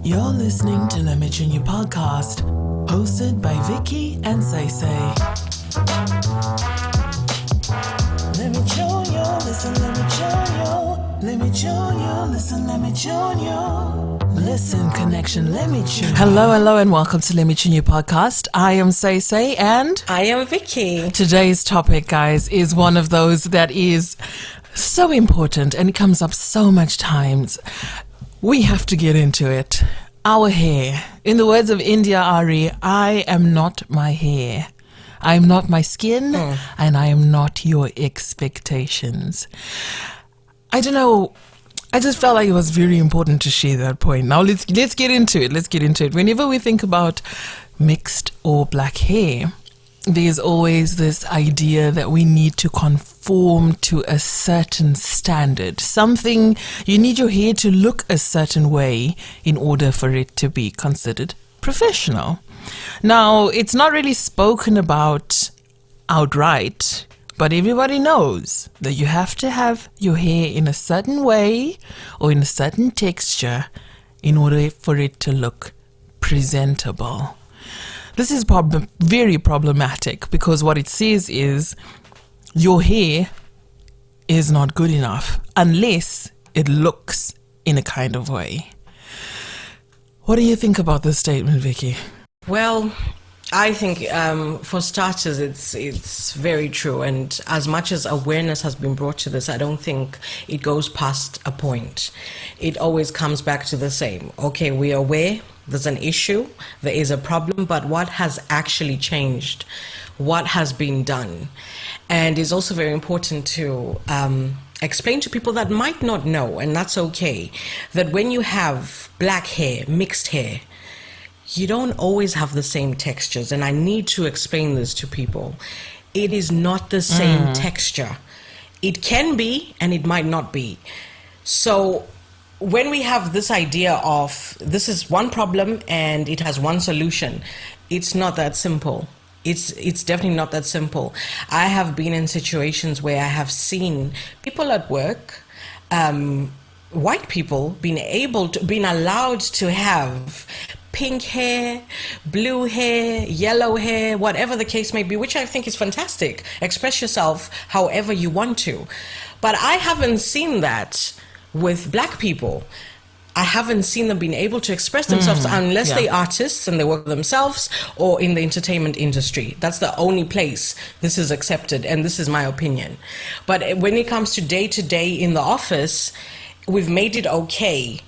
You're listening to Let Me Tune You podcast, hosted by Vicky and Say. Let me tune you, listen, let me tune you. Let me tune you, listen, let me tune you. Listen, connection, let me tune you. Hello, and welcome to Let Me Tune You podcast. I am Say and I am Vicky. Today's topic, guys, is one of those that is so important and it comes up so much times. We have to get into it. Our hair. In the words of India Ari, I am not my hair. I am not my skin, and I am not your expectations. I don't know. I just felt like it was very important to share that point. Now let's get into it. Let's get into it. Whenever we think about mixed or black hair, there's always this idea that we need to conform to a certain standard. Something, you need your hair to look a certain way in order for it to be considered professional. Now, it's not really spoken about outright, but everybody knows that you have to have your hair in a certain way or in a certain texture in order for it to look presentable. This is very problematic because what it says is your hair is not good enough unless it looks in a kind of way. What do you think about this statement, Vicky? Well, I think for starters, it's very true. And as much as awareness has been brought to this, I don't think it goes past a point. It always comes back to the same. Okay, we are aware. There's an issue, there is a problem, but what has actually changed? What has been done? And it's also very important to explain to people that might not know, and that's okay, that when you have black hair, mixed hair, you don't always have the same textures. And I need to explain this to people. It is not the same texture. It can be, and it might not be. So when we have this idea of this is one problem and it has one solution, it's not that simple. It's definitely not that simple. I have been in situations where I have seen people at work, white people, being allowed to have pink hair, blue hair, yellow hair, whatever the case may be, which I think is fantastic. Express yourself however you want to. But I haven't seen that with black people. I haven't seen them being able to express themselves unless they're artists and they work for themselves or in the entertainment industry. That's the only place this is accepted, and this is my opinion. But when it comes to day in the office, we've made it okay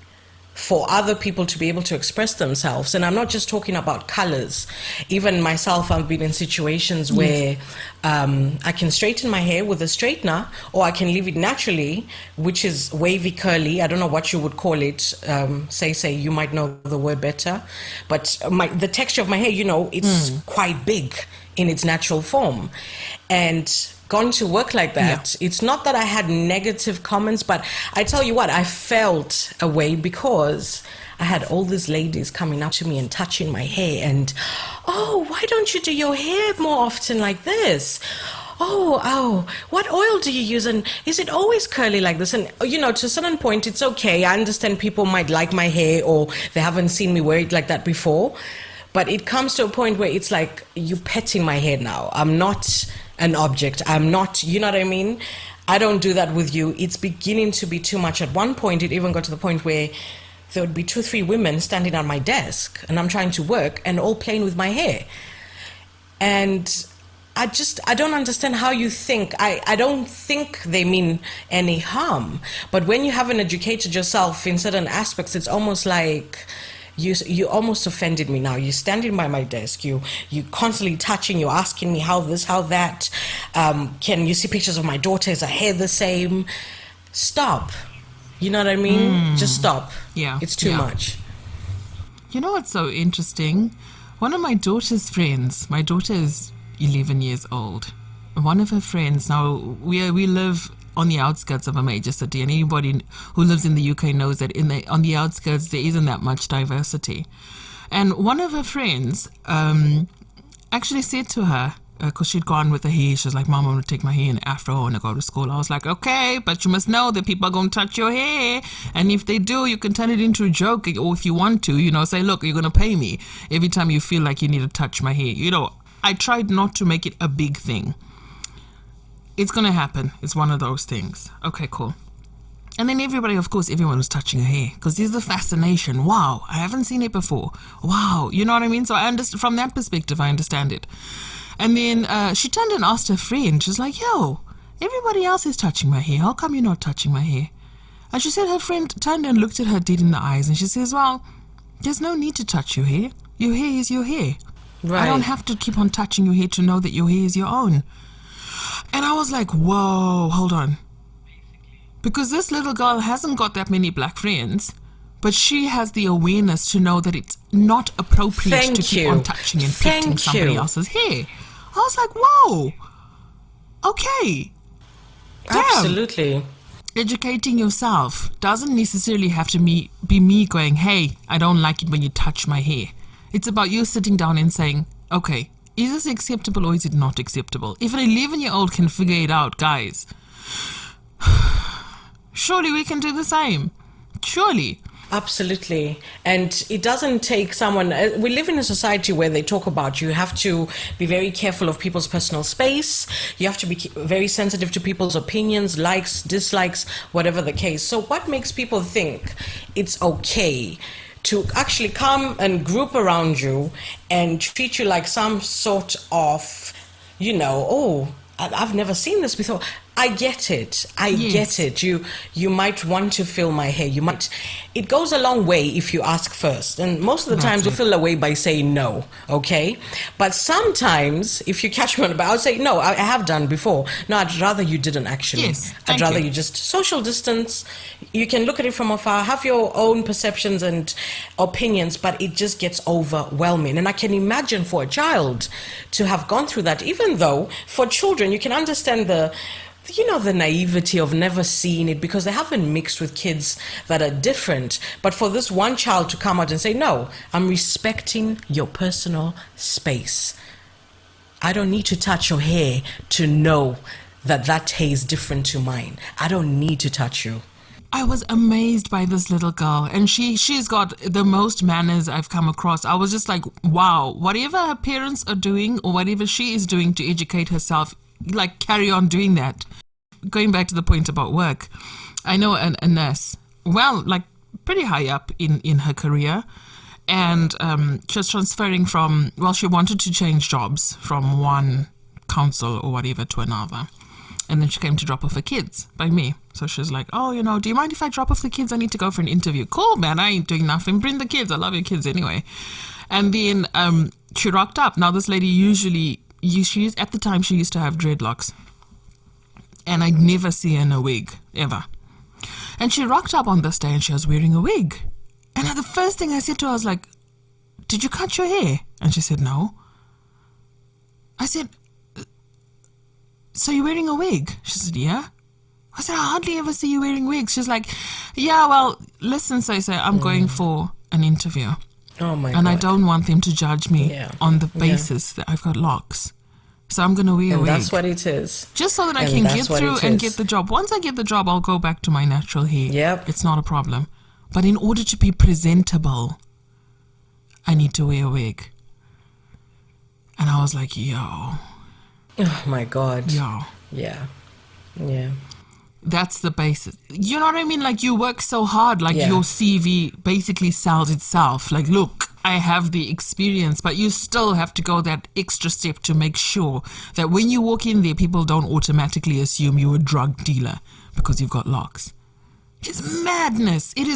for other people to be able to express themselves. And I'm not just talking about colors. Even myself, I've been in situations where I can straighten my hair with a straightener, or I can leave it naturally, which is wavy curly. I don't know what you would call it. Say, you might know the word better. But the texture of my hair, it's quite big in its natural form. And gone to work like that, it's not that I had negative comments, but I tell you what, I felt a way because I had all these ladies coming up to me and touching my hair and, oh, why don't you do your hair more often like this? Oh, what oil do you use? And is it always curly like this? And, to a certain point, it's okay. I understand people might like my hair or they haven't seen me wear it like that before. But it comes to a point where it's like, you petting my hair now. I'm not an object. I'm not, you know what I mean? I don't do that with you. It's beginning to be too much. At one point, it even got to the point where there would be 2-3 women standing at my desk and I'm trying to work and all playing with my hair. And I don't understand how you think. I don't think they mean any harm. But when you haven't educated yourself in certain aspects, it's almost like you almost offended me now. You're standing by my desk. You constantly touching. You're asking me how this, how that. Can you see pictures of my daughter? Is her hair the same? Stop. You know what I mean? Just stop. Yeah. It's too much. You know what's so interesting? One of my daughter's friends, my daughter is 11 years old. One of her friends, now we live on the outskirts of a major city, and anybody who lives in the UK knows that on the outskirts there isn't that much diversity. And one of her friends actually said to her, because she'd gone with her hair. She was like, Mom, I'm going to take my hair in afro when I go to school. I was like, okay, but you must know that people are going to touch your hair. And if they do, you can turn it into a joke. Or if you want to, say, look, you're going to pay me every time you feel like you need to touch my hair. I tried not to make it a big thing. It's going to happen. It's one of those things. Okay, cool. And then everyone was touching her hair because there's the fascination. Wow, I haven't seen it before. Wow, you know what I mean? So I understand from that perspective. I understand it. And then she turned and asked her friend. She's like, "Yo, everybody else is touching my hair. How come you're not touching my hair?" And she said her friend turned and looked at her dead in the eyes, and she says, "Well, there's no need to touch your hair. Your hair is your hair. Right. I don't have to keep on touching your hair to know that your hair is your own." And I was like, "Whoa, hold on." Because this little girl hasn't got that many black friends, but she has the awareness to know that it's not appropriate to keep on touching and petting somebody else's hair. I was like, whoa, okay. Damn. Absolutely. Educating yourself doesn't necessarily have to be me going, hey, I don't like it when you touch my hair. It's about you sitting down and saying, okay, is this acceptable or is it not acceptable? If an 11-year-old can figure it out, guys, surely we can do the same. Surely. Absolutely. And it doesn't take someone, we live in a society where they talk about you have to be very careful of people's personal space. You have to be very sensitive to people's opinions, likes, dislikes, whatever the case. So what makes people think it's okay to actually come and group around you and treat you like some sort of, oh, I've never seen this before. I get it. Get it. You might want to feel my hair. It goes a long way if you ask first. And most of the times you'll feel away by saying no, okay? But sometimes, if you catch me on the back, I'll say, no, I have done before. No, I'd rather you didn't actually. Yes, I'd rather you just social distance. You can look at it from afar, have your own perceptions and opinions, but it just gets overwhelming. And I can imagine for a child to have gone through that, even though for children, you can understand the naivety of never seeing it because they haven't mixed with kids that are different. But for this one child to come out and say, no, I'm respecting your personal space. I don't need to touch your hair to know that hair is different to mine. I don't need to touch you. I was amazed by this little girl, and she's got the most manners I've come across. I was just like, wow, whatever her parents are doing or whatever she is doing to educate herself, like carry on doing that. Going back to the point about work, I know a nurse, like pretty high up in her career, and she was transferring she wanted to change jobs from one council or whatever to another. And then she came to drop off her kids by me. So she was like, oh, do you mind if I drop off the kids? I need to go for an interview. Cool, man, I ain't doing nothing. Bring the kids. I love your kids anyway. And then she rocked up. Now this lady at the time she used to have dreadlocks. And I'd never see her in a wig, ever. And she rocked up on this day and she was wearing a wig. And the first thing I said to her, I was like, did you cut your hair? And she said, no. I said, so you're wearing a wig? She said, yeah. I said, I hardly ever see you wearing wigs. She's like, yeah, well, listen, so I'm going for an interview. Oh my God. And I don't want them to judge me on the basis that I've got locks. So I'm going to wear a wig. That's what it is. Just so that I can get through and get the job. Once I get the job, I'll go back to my natural hair. Yep. It's not a problem. But in order to be presentable, I need to wear a wig. And I was like, yo. Oh my God. Yo. Yeah. Yeah. That's the basis. You know what I mean? Like you work so hard, like your CV basically sells itself. Like, look, I have the experience, but you still have to go that extra step to make sure that when you walk in there, people don't automatically assume you're a drug dealer because you've got locks. It's madness. It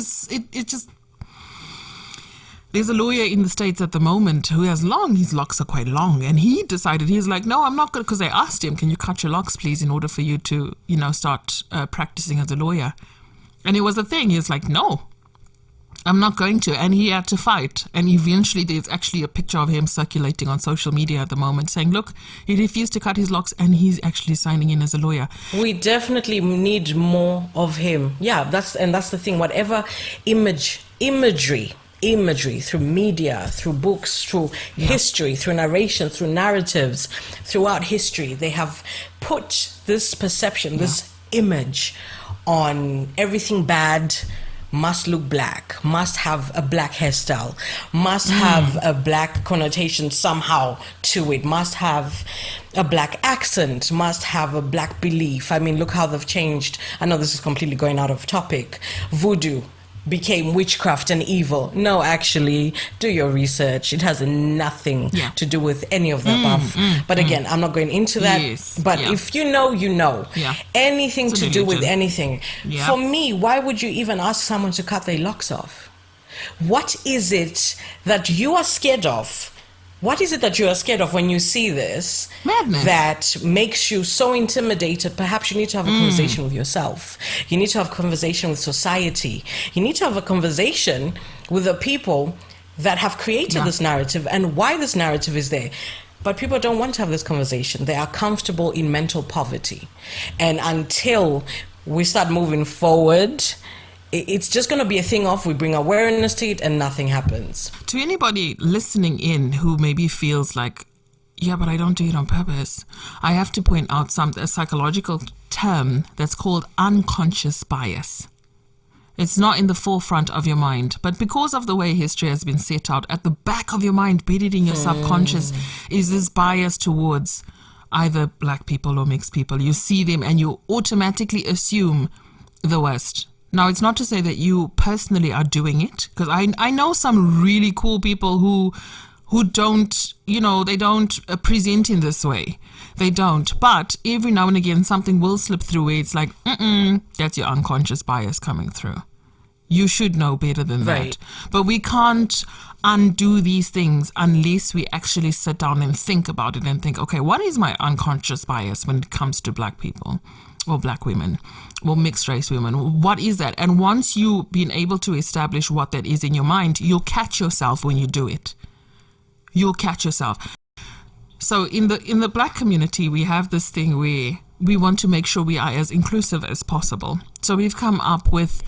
just... There's a lawyer in the States at the moment who his locks are quite long, and he decided, he's like, no, I'm not going to, because they asked him, can you cut your locks, please, in order for you to, start practicing as a lawyer? And it was a thing. He was like, no, I'm not going to. And he had to fight. And eventually there's actually a picture of him circulating on social media at the moment saying, look, he refused to cut his locks and he's actually signing in as a lawyer. We definitely need more of him. Yeah, that's the thing. Whatever imagery imagery, through media, through books, through history, through narration, through narratives, throughout history, they have put this perception, this image on everything bad must look black, must have a black hairstyle, must have a black connotation somehow to it, must have a black accent, must have a black belief. I mean, look how they've changed. I know this is completely going out of topic. Voodoo became witchcraft and evil. No, actually, do your research. It has nothing to do with any of the above. But again, I'm not going into that. Yes. But if you know, you know. Yeah. Anything It's a to do with religion. anything. Yeah. For me, why would you even ask someone to cut their locks off? What is it that you are scared of? What is it that you are scared of when you see this? Madness. That makes you so intimidated? Perhaps you need to have a conversation with yourself. You need to have a conversation with society. You need to have a conversation with the people that have created this narrative and why this narrative is there. But people don't want to have this conversation. They are comfortable in mental poverty. And until we start moving forward, it's just going to be a thing of we bring awareness to it and nothing happens. To anybody listening in who maybe feels like, yeah, but I don't do it on purpose, I have to point out a psychological term that's called unconscious bias. It's not in the forefront of your mind, but because of the way history has been set out, at the back of your mind, buried in your subconscious, is this bias towards either black people or mixed people. You see them and you automatically assume the worst. Now, it's not to say that you personally are doing it, because I know some really cool people who don't, they don't present in this way. They don't. But every now and again, something will slip through where it's like, that's your unconscious bias coming through. You should know better than that. But we can't undo these things unless we actually sit down and think about it and think, okay, what is my unconscious bias when it comes to black people or black women or mixed race women? What is that? And once you've been able to establish what that is in your mind, you'll catch yourself when you do it. You'll catch yourself. So in the black community, we have this thing where we want to make sure we are as inclusive as possible. So we've come up with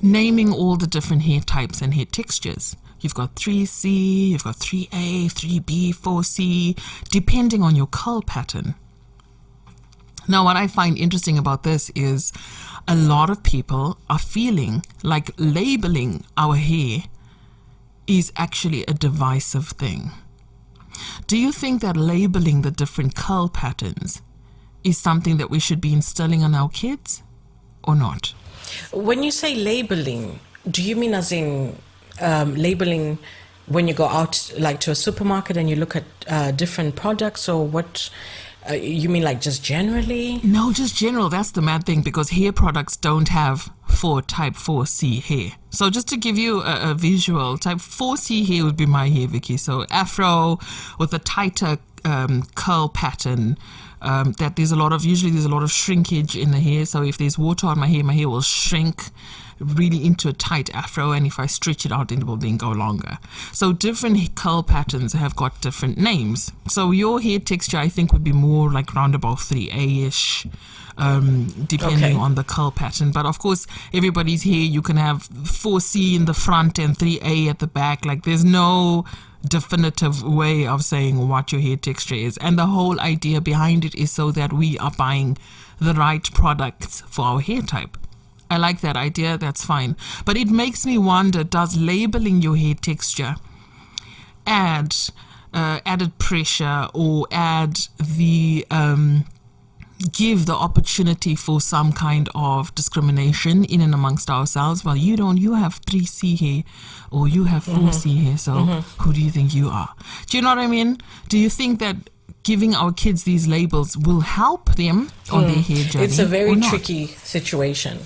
naming all the different hair types and hair textures. You've got 3C, you've got 3A, 3B, 4C, depending on your curl pattern. Now, what I find interesting about this is a lot of people are feeling like labeling our hair is actually a divisive thing. Do you think that labeling the different curl patterns is something that we should be instilling on our kids or not? When you say labeling, do you mean as in labeling when you go out like to a supermarket and you look at different products, or what? You mean like just generally? No, just general. That's the mad thing, because hair products don't have type 4C hair. So just to give you a visual, type 4C hair would be my hair, Vicky. So afro with a tighter curl pattern. That usually there's a lot of shrinkage in the hair. So if there's water on my hair will shrink really into a tight afro, and if I stretch it out, it will then go longer. So different curl patterns have got different names. So your hair texture, I think, would be more like round about 3A-ish, depending on the curl pattern. But of course, everybody's hair, you can have 4C in the front and 3A at the back. Like there's no definitive way of saying what your hair texture is, and the whole idea behind it is so that we are buying the right products for our hair type. I like that idea, that's fine. But it makes me wonder, does labeling your hair texture add added pressure or give the opportunity for some kind of discrimination in and amongst ourselves? Well, you have 3C hair or you have 4C hair, so who do you think you are? Do you know what I mean? Do you think that giving our kids these labels will help them on their hair journey? It's a very tricky situation,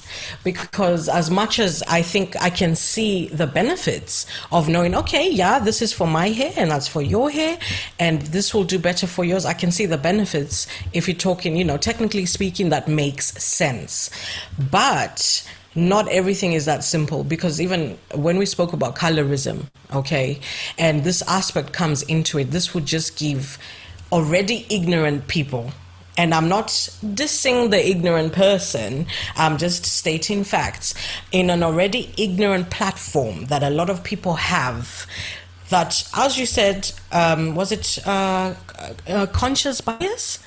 because as much as I think I can see the benefits of knowing, okay, yeah, this is for my hair and that's for your hair and this will do better for yours. I can see the benefits if you're talking, technically speaking, that makes sense. But not everything is that simple, because even when we spoke about colorism, okay, and this aspect comes into it, this would just give already ignorant people and I'm not dissing the ignorant person, I'm just stating facts, in an already ignorant platform that a lot of people have, that, as you said, was it conscious bias?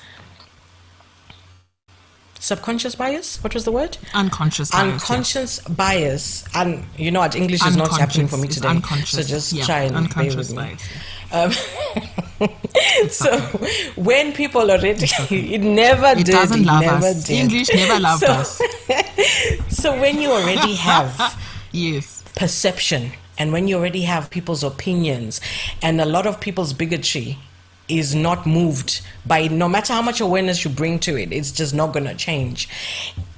Subconscious bias? What was the word? Unconscious bias. Unconscious bias. And you know what? English is not happening for me today. So just try and bear with me. So when people already, it never did. Doesn't love never us. did. English never loved us. So when you already have yes, perception, and when you already have people's opinions, and a lot of people's bigotry is not moved by, no matter how much awareness you bring to it, it's just not going to change.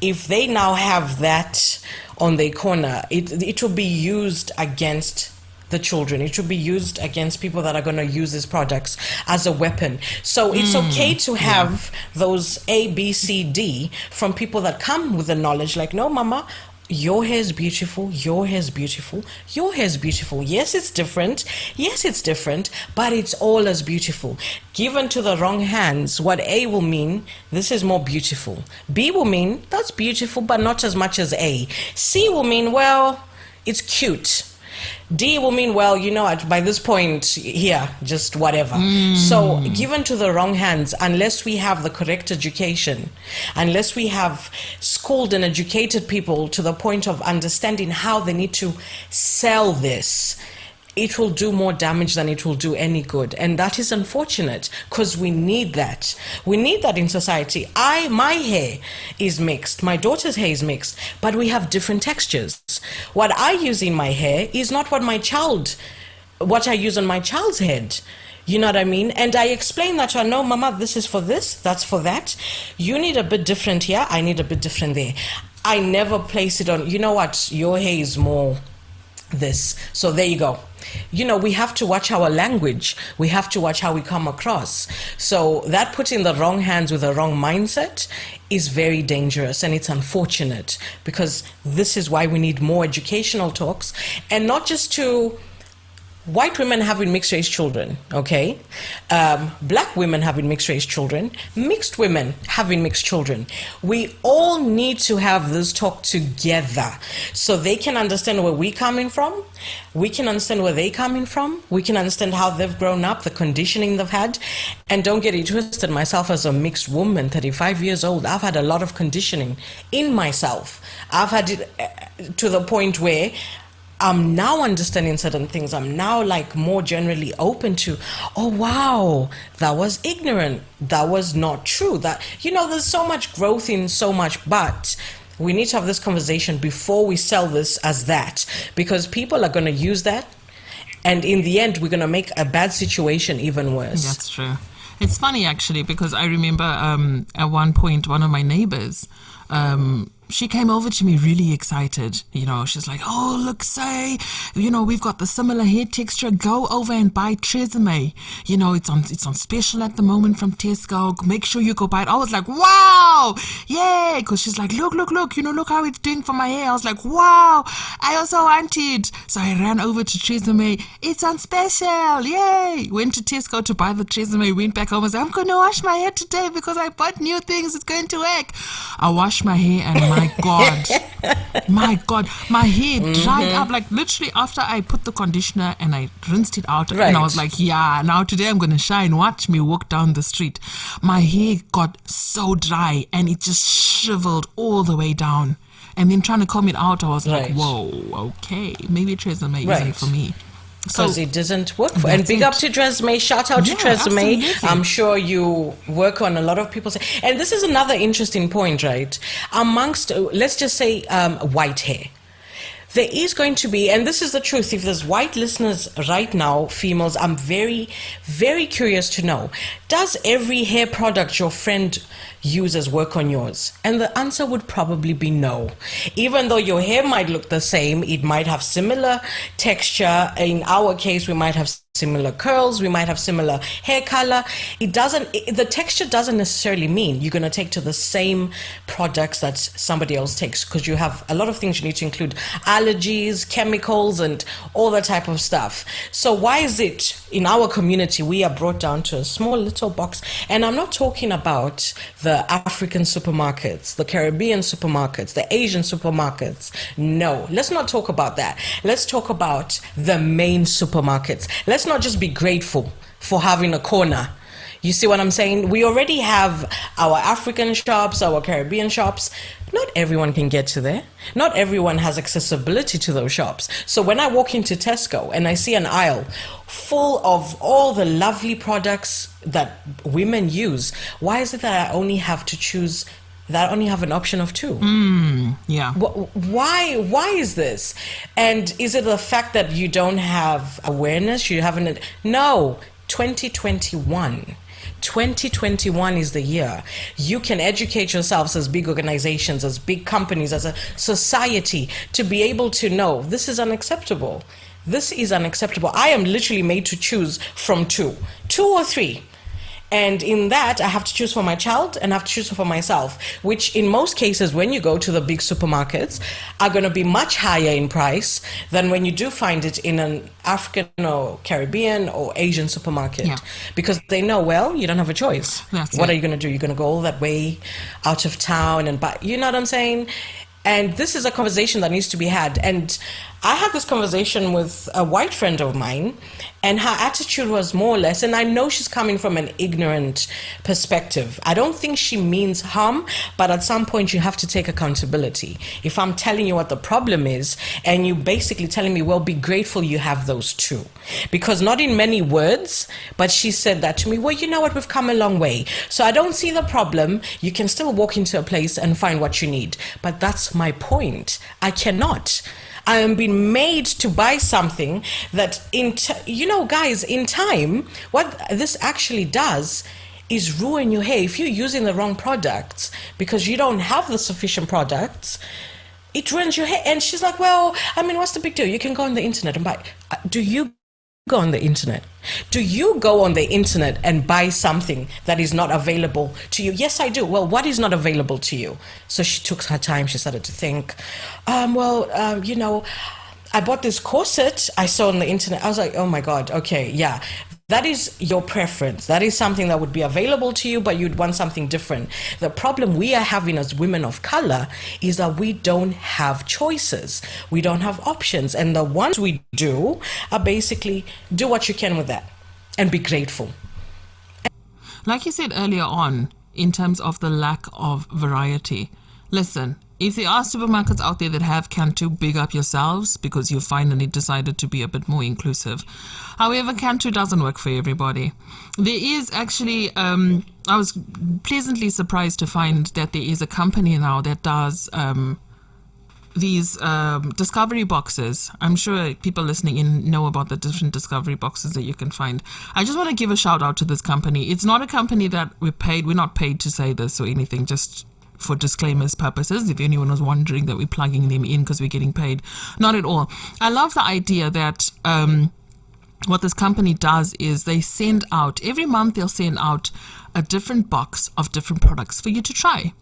If they now have that on their corner, it will be used against the children. It will be used against people that are going to use these products as a weapon. So it's okay to have those A, B, C, D from people that come with the knowledge, like, no, mama, your hair is beautiful, your hair is beautiful, your hair is beautiful. Yes, it's different. Yes, it's different, but it's all as beautiful. Given to the wrong hands, what A will mean, this is more beautiful. B will mean, that's beautiful, but not as much as A. C will mean, well, it's cute. D will mean, well, you know, by this point here, just whatever. So given to the wrong hands, unless we have the correct education, unless we have schooled and educated people to the point of understanding how they need to sell this, it will do more damage than it will do any good. And that is unfortunate, because we need that. We need that in society. My hair is mixed. My daughter's hair is mixed, but we have different textures. What I use in my hair is not what I use on my child's head. You know what I mean? And I explain that to her, no, mama, this is for this, that's for that. You need a bit different here, I need a bit different there. I never place it on, you know what, your hair is more this. So there you go. You know, we have to watch our language. We have to watch how we come across. So that put in the wrong hands with the wrong mindset is very dangerous, and it's unfortunate, because this is why we need more educational talks, and not just to white women having mixed race children, okay? Black women having mixed race children, mixed women having mixed children. We all need to have this talk together so they can understand where we're coming from. We can understand where they're coming from. We can understand how they've grown up, the conditioning they've had. And don't get it twisted, myself as a mixed woman, 35 years old, I've had a lot of conditioning in myself. I've had it to the point where I'm now understanding certain things. I'm now like more generally open to, oh wow, that was ignorant. That was not true. That, you know, there's so much growth in so much, but we need to have this conversation before we sell this as that, because people are going to use that, and in the end, we're going to make a bad situation even worse. That's true. It's funny actually, because I remember at one point, one of my neighbors, she came over to me really excited. You know, she's like, oh, look, say, you know, we've got the similar hair texture. Go over and buy Tresemme. You know, it's on special at the moment from Tesco. Make sure you go buy it. I was like, wow, yay. Because she's like, look, you know, look how it's doing for my hair. I was like, wow, I also want it. So I ran over to Tresemme. It's on special, yay. Went to Tesco to buy the Tresemme. Went back home and said, I'm going to wash my hair today because I bought new things. It's going to work. I washed my hair, and my God, my hair dried up, like literally after I put the conditioner and I rinsed it out, and I was like, yeah, now today I'm gonna shine. Watch me walk down the street. My hair got so dry and it just shriveled all the way down, and then trying to comb it out, I was like, whoa, okay, maybe Tresemme isn't for me. Because it doesn't work for. And big up to Tresemme. Shout out to Tresemme. Absolutely. I'm sure you work on a lot of people's. And this is another interesting point, right? Amongst, let's just say, white hair. There is going to be, and this is the truth, if there's white listeners right now, females, I'm very, very curious to know, does every hair product your friend uses work on yours? And the answer would probably be no. Even though your hair might look the same, it might have similar texture. In our case, we might have similar curls, we might have similar hair color. The texture doesn't necessarily mean you're going to take to the same products that somebody else takes, because you have a lot of things you need to include: allergies, chemicals, and all that type of stuff. So why is it in our community, we are brought down to a small little box. And I'm not talking about the African supermarkets, the Caribbean supermarkets, the Asian supermarkets. No, let's not talk about that. Let's talk about the main supermarkets. Let's not just be grateful for having a corner. You see what I'm saying? We already have our African shops, our Caribbean shops. Not everyone can get to there. Not everyone has accessibility to those shops. So when I walk into Tesco and I see an aisle full of all the lovely products that women use, why is it that I only have to choose, that I only have an option of two? Yeah. Why is this? And is it the fact that you don't have awareness? You haven't? No, 2021. 2021 is the year. You can educate yourselves as big organizations, as big companies, as a society, to be able to know this is unacceptable. This is unacceptable. I am literally made to choose from two or three. And in that, I have to choose for my child and I have to choose for myself, which in most cases, when you go to the big supermarkets, are going to be much higher in price than when you do find it in an African or Caribbean or Asian supermarket. Yeah. Because they know, well, you don't have a choice. What are you going to do? You're going to go all that way out of town and buy, you know what I'm saying? And this is a conversation that needs to be had. And I had this conversation with a white friend of mine, and her attitude was more or less, and I know she's coming from an ignorant perspective. I don't think she means harm, but at some point you have to take accountability. If I'm telling you what the problem is, and you basically telling me, well, be grateful you have those two. Because not in many words, but she said that to me, well, you know what, we've come a long way. So I don't see the problem. You can still walk into a place and find what you need. But that's my point. I cannot. I am being made to buy something that, guys, in time, what this actually does is ruin your hair. If you're using the wrong products because you don't have the sufficient products, it ruins your hair. And she's like, well, I mean, what's the big deal? You can go on the internet and buy. Do you go on the internet? Do you go on the internet and buy something that is not available to you? Yes, I do. Well, what is not available to you? So she took her time. She started to think, I bought this corset I saw on the internet. I was like, oh my God, okay, yeah. That is your preference. That is something that would be available to you, but you'd want something different. The problem we are having as women of color is that we don't have choices. We don't have options. And the ones we do are basically do what you can with that and be grateful. Like you said earlier on, in terms of the lack of variety, listen, if there are supermarkets out there that have Cantu, big up yourselves because you finally decided to be a bit more inclusive. However, Cantu doesn't work for everybody. There is actually, I was pleasantly surprised to find that there is a company now that does these discovery boxes. I'm sure people listening in know about the different discovery boxes that you can find. I just want to give a shout out to this company. It's not a company that we're not paid to say this or anything, just for disclaimers purposes, if anyone was wondering that we're plugging them in because we're getting paid. Not at all. I love the idea that what this company does is they send out, every month they'll send out a different box of different products for you to try.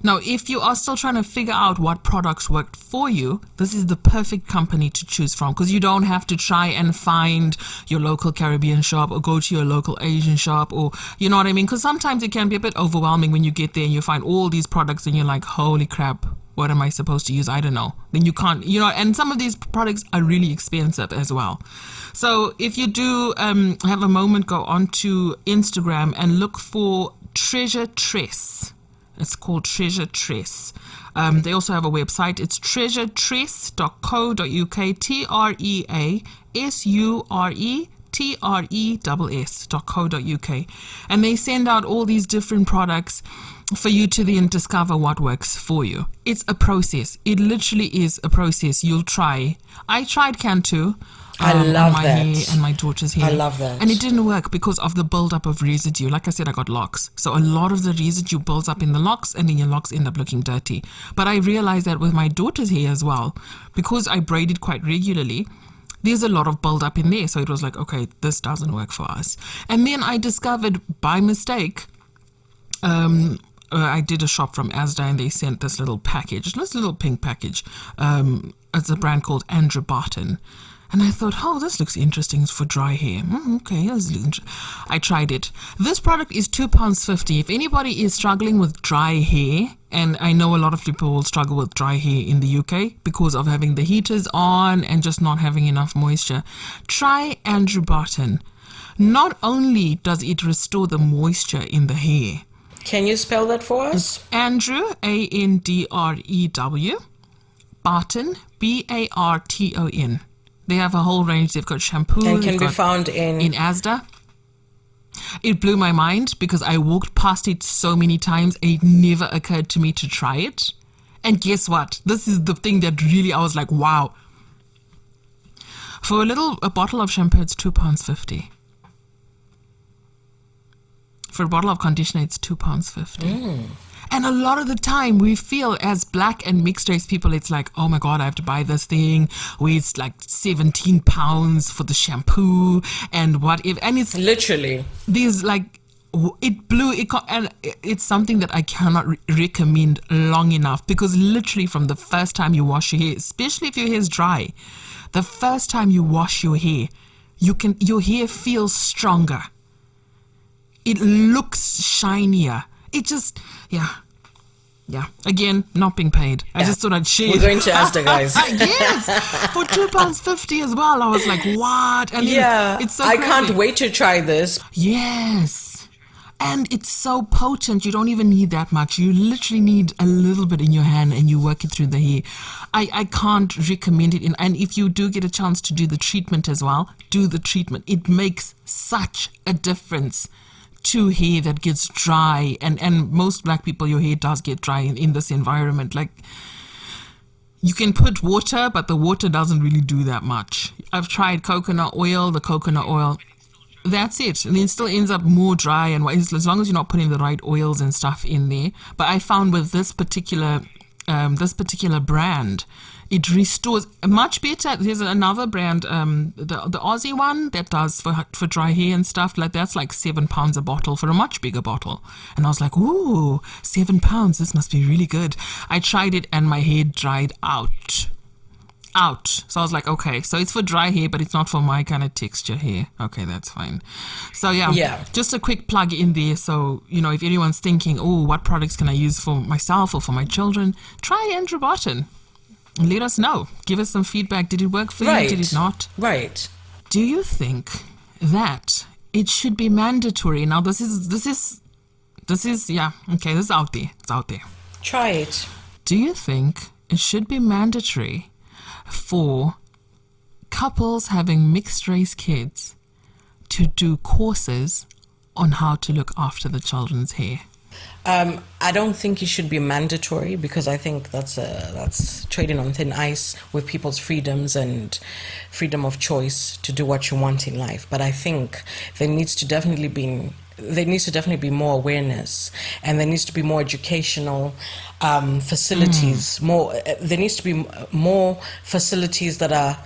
Now, if you are still trying to figure out what products worked for you, this is the perfect company to choose from because you don't have to try and find your local Caribbean shop or go to your local Asian shop, or you know what I mean? Because sometimes it can be a bit overwhelming when you get there and you find all these products and you're like, holy crap, what am I supposed to use? I don't know. Then you can't, and some of these products are really expensive as well. So if you do have a moment, go onto Instagram and look for Treasure Tress. It's called Treasure Tress. They also have a website. It's treasuretress.co.uk, treasuretress.co.uk. And they send out all these different products for you to then discover what works for you. It's a process. It literally is a process. You'll try. I tried Cantu. I love my that. hair and my daughter's hair. I love that. And it didn't work because of the build-up of residue. Like I said, I got locks. So a lot of the residue builds up in the locks and then your locks end up looking dirty. But I realized that with my daughter's hair as well, because I braided quite regularly, there's a lot of build-up in there. So it was like, okay, this doesn't work for us. And then I discovered by mistake, I did a shop from Asda and they sent this little package, this little pink package. It's a brand called Andrew Barton. And I thought, oh, this looks interesting for dry hair. Okay, I tried it. This product is £2.50. If anybody is struggling with dry hair, and I know a lot of people will struggle with dry hair in the UK because of having the heaters on and just not having enough moisture, try Andrew Barton. Not only does it restore the moisture in the hair. Can you spell that for us? It's Andrew, Andrew, Barton, Barton. They have a whole range. They've got shampoo. And can be found in Asda. It blew my mind because I walked past it so many times and it never occurred to me to try it. And guess what? This is the thing that really, I was like, wow. For a bottle of shampoo, it's £2.50. For a bottle of conditioner, it's £2.50. And a lot of the time we feel as black and mixed race people, it's like, oh my God, I have to buy this thing where it's like £17 for the shampoo and whatever. And it's literally, there's like, and it's something that I cannot recommend long enough, because literally from the first time you wash your hair, especially if your hair is dry, the first time you wash your hair, your hair feels stronger. It looks shinier. It just, yeah. Again, not being paid. I just thought I'd share. We're going to Asda, guys. Yes, for £2.50 as well. I was like, what? And it's so crazy. I can't wait to try this. Yes. And it's so potent. You don't even need that much. You literally need a little bit in your hand and you work it through the hair. I can't recommend it. And if you do get a chance to do the treatment as well, do the treatment. It makes such a difference to hair that gets dry, and most black people, your hair does get dry in this environment. Like, you can put water, but the water doesn't really do that much. I've tried coconut oil, that's it, and it still ends up more dry, and as long as you're not putting the right oils and stuff in there. But I found with this particular brand, it restores much better. There's another brand, the Aussie one that does for dry hair and stuff like that's like £7 a bottle for a much bigger bottle. And I was like, ooh, £7, this must be really good. I tried it and my hair dried out. So I was like, okay, so it's for dry hair, but it's not for my kind of texture hair. Okay, that's fine. So yeah, just a quick plug in there. So, if anyone's thinking, oh, what products can I use for myself or for my children, try Andrew Barton. Let us know. Give us some feedback. Did it work for you? Did it not? Right. Do you think that it should be mandatory? Now, this is out there. It's out there. Try it. Do you think it should be mandatory for couples having mixed race kids to do courses on how to look after the children's hair? I don't think it should be mandatory, because I think that's trading on thin ice with people's freedoms and freedom of choice to do what you want in life. But I think there needs to definitely be more awareness, and there needs to be more educational facilities. There needs to be more facilities that are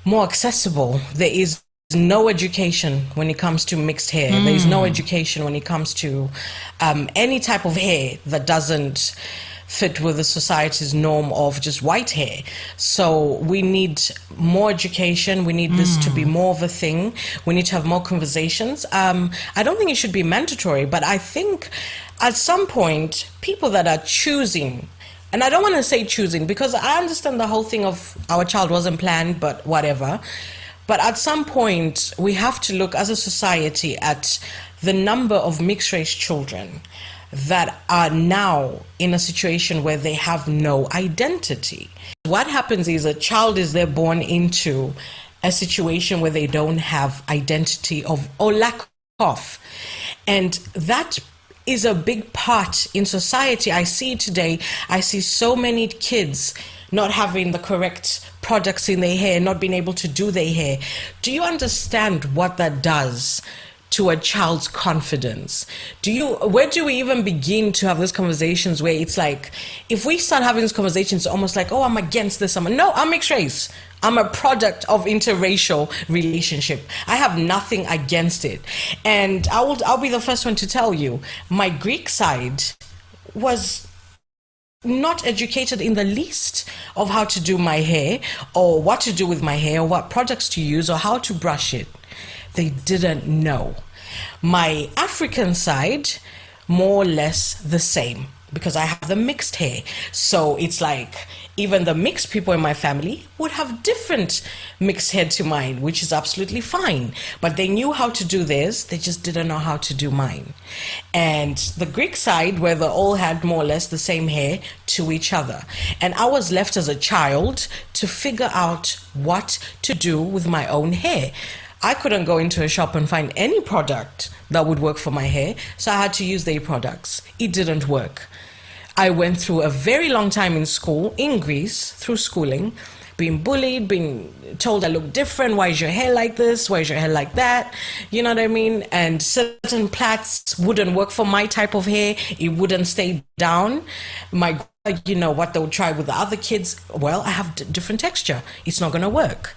more accessible. There is no education when it comes to mixed hair. There is no education when it comes to any type of hair that doesn't fit with the society's norm of just white hair. So we need more education. We need this to be more of a thing. We need to have more conversations. I don't think it should be mandatory, but I think at some point, people that are choosing, and I don't want to say choosing, because I understand the whole thing of our child wasn't planned, but whatever. But at some point, we have to look as a society at the number of mixed race children that are now in a situation where they have no identity. What happens is a child is there born into a situation where they don't have identity or lack of. And that is a big part in society. I see today, I see so many kids not having the correct products in their hair, not being able to do their hair. Do you understand what that does to a child's confidence? Where do we even begin to have these conversations where it's like, if we start having these conversations, it's almost like, oh, I'm against this. No, I'm mixed race. I'm a product of interracial relationship. I have nothing against it. And I'll be the first one to tell you, my Greek side was not educated in the least of how to do my hair or what to do with my hair or what products to use or how to brush it. They didn't know. My African side, more or less the same, because I have the mixed hair. So it's like even the mixed people in my family would have different mixed hair to mine, which is absolutely fine. But they knew how to do theirs, they just didn't know how to do mine. And the Greek side, where they all had more or less the same hair to each other. And I was left as a child to figure out what to do with my own hair. I couldn't go into a shop and find any product that would work for my hair, so I had to use their products. It didn't work. I went through a very long time in school, in Greece, through schooling, being bullied, being told I look different. Why is your hair like this? Why is your hair like that? You know what I mean? And certain plaits wouldn't work for my type of hair. It wouldn't stay down. You know, what they would try with the other kids. Well, I have different texture. It's not going to work.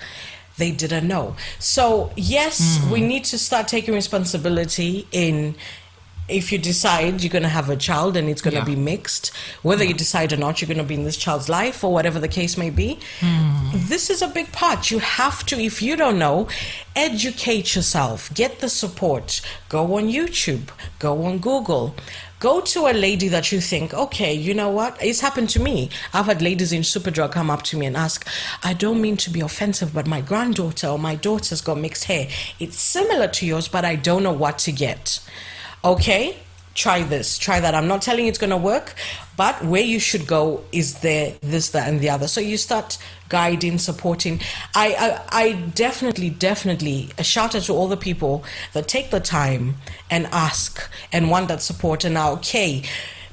They didn't know. So yes, we need to start taking responsibility in, if you decide you're going to have a child and it's going to be mixed, whether you decide or not, you're going to be in this child's life or whatever the case may be. This is a big part. You have to, if you don't know, educate yourself, get the support, go on YouTube, go on Google. Go to a lady that you think, okay, you know what? It's happened to me. I've had ladies in Superdrug come up to me and ask, I don't mean to be offensive, but my granddaughter or my daughter's got mixed hair. It's similar to yours, but I don't know what to get. Okay, try this, try that. I'm not telling you it's going to work, but where you should go is there, this, that, and the other. So you start guiding, supporting. I definitely a shout out to all the people that take the time and ask and want that support and are okay.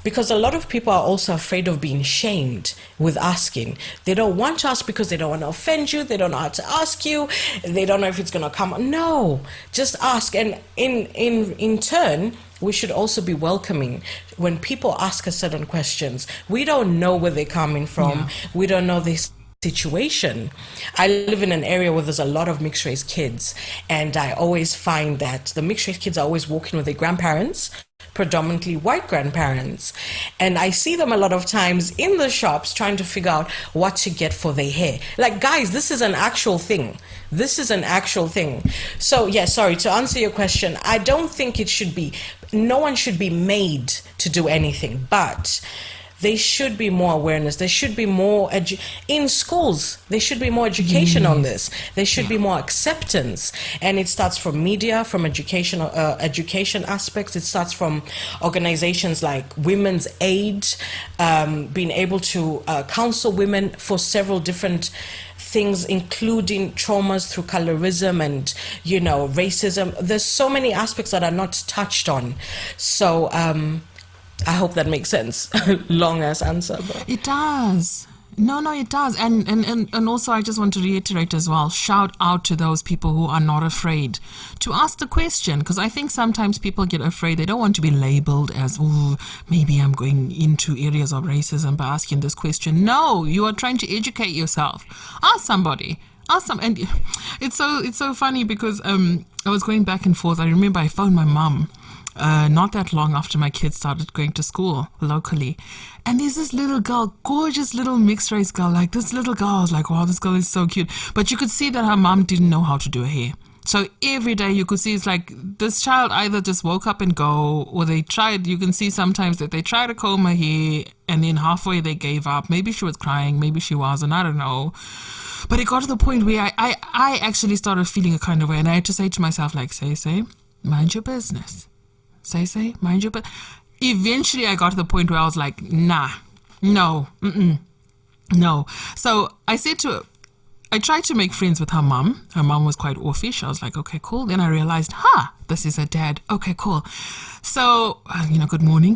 Because a lot of people are also afraid of being shamed with asking. They don't want to ask because they don't want to offend you. They don't know how to ask you. They don't know if it's going to come. No, just ask. And in turn, we should also be welcoming when people ask us certain questions. We don't know where they're coming from. Yeah. We don't know this situation. I live in an area where there's a lot of mixed race kids, and I always find that the mixed race kids are always walking with their grandparents, predominantly white grandparents, and I see them a lot of times in the shops trying to figure out what to get for their hair. Like, guys, this is an actual thing. This is an actual thing. So yeah, sorry, to answer your question, I don't think it should be, no one should be made to do anything, but there should be more awareness. There should be more in schools. There should be more education on this. There should be more acceptance, and it starts from media, from education aspects. It starts from organizations like Women's Aid, being able to counsel women for several different things, including traumas through colorism and, you know, racism. There's so many aspects that are not touched on. So I hope that makes sense. Long ass answer, but it does. No, it does. And also I just want to reiterate as well, shout out to those people who are not afraid to ask the question, because I think sometimes people get afraid. They don't want to be labeled as, oh, maybe I'm going into areas of racism by asking this question. No, you are trying to educate yourself. Ask somebody. And it's so funny because I was going back and forth. I remember I phoned my mum not that long after my kids started going to school locally, and there's this little girl, gorgeous little mixed race girl. Like, this little girl, I was like, wow, this girl is so cute. But you could see that her mom didn't know how to do her hair. So every day you could see it's like this child either just woke up and go, or they tried. You can see sometimes that they try to comb her hair and then halfway they gave up. Maybe she was crying, maybe she wasn't, I don't know. But it got to the point where I actually started feeling a kind of way, and I had to say to myself, like, say, mind your business. Say, mind you. But eventually I got to the point where I was like, no. So I tried to make friends with her mom. Her mom was quite offish. I was like, okay, cool. Then I realized, this is her dad. Okay, cool. So, good morning.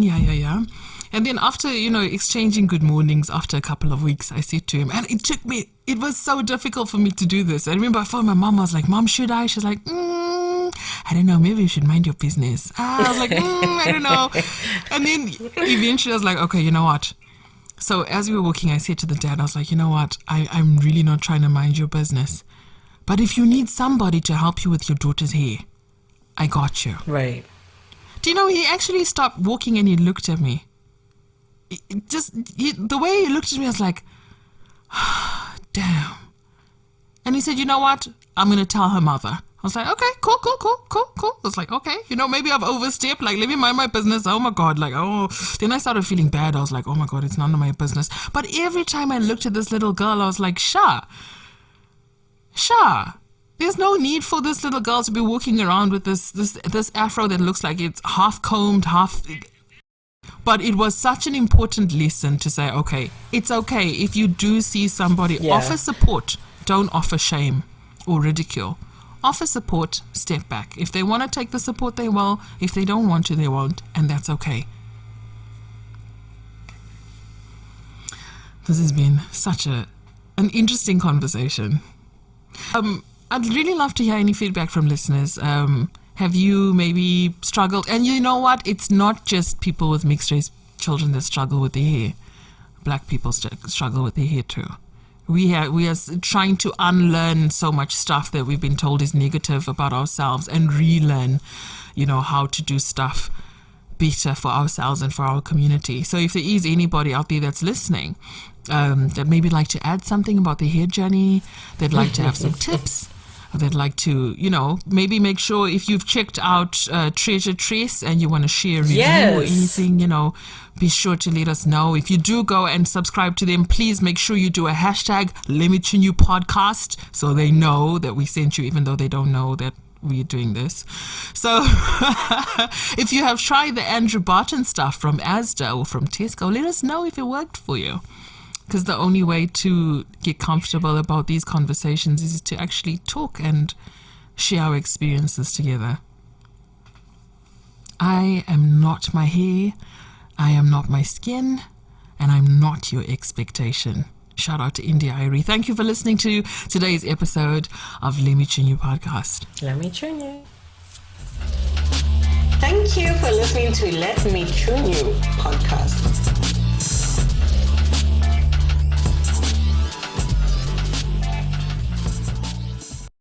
Yeah. And then after, exchanging good mornings after a couple of weeks, I said to him, and it was so difficult for me to do this. I remember I phoned my mom. I was like, Mom, should I? She's like, I don't know, maybe you should mind your business. I was like, I don't know. And then eventually I was like, okay, you know what? So as we were walking, I said to the dad, I was like, you know what? I'm really not trying to mind your business. But if you need somebody to help you with your daughter's hair, I got you. Right. Do you know, he actually stopped walking and he looked at me. the way he looked at me, I was like, damn. And he said, you know what? I'm going to tell her mother. I was like, okay, cool. I was like, okay, maybe I've overstepped. Like, let me mind my business. Oh my God. Like, then I started feeling bad. I was like, oh my God, it's none of my business. But every time I looked at this little girl, I was like, Sha, there's no need for this little girl to be walking around with this afro that looks like it's half combed, half. But it was such an important lesson to say, okay, it's okay if you do see somebody, offer support, don't offer shame or ridicule. Offer support, step back. If they want to take the support, they will. If they don't want to, they won't, and that's okay. This has been such an interesting conversation. I'd really love to hear any feedback from listeners. Have you maybe struggled? And you know what? It's not just people with mixed race children that struggle with their hair. Black people struggle with their hair too. We are trying to unlearn so much stuff that we've been told is negative about ourselves and relearn, how to do stuff better for ourselves and for our community. So if there is anybody out there that's listening, that maybe like to add something about their hair journey, they'd like to have some tips, they'd like to, maybe make sure if you've checked out Treasure Trace and you want to share a review or anything, be sure to let us know. If you do go and subscribe to them, please make sure you do a hashtag #LetMeTuneYouPodcast so they know that we sent you, even though they don't know that we're doing this. So if you have tried the Andrew Barton stuff from Asda or from Tesco, let us know if it worked for you. Because the only way to get comfortable about these conversations is to actually talk and share our experiences together. I am not my hair, I am not my skin, and I'm not your expectation. Shout out to India Irie. Thank you for listening to today's episode of Let Me Tune You podcast. Let me tune you. Thank you for listening to Let Me Tune You podcast.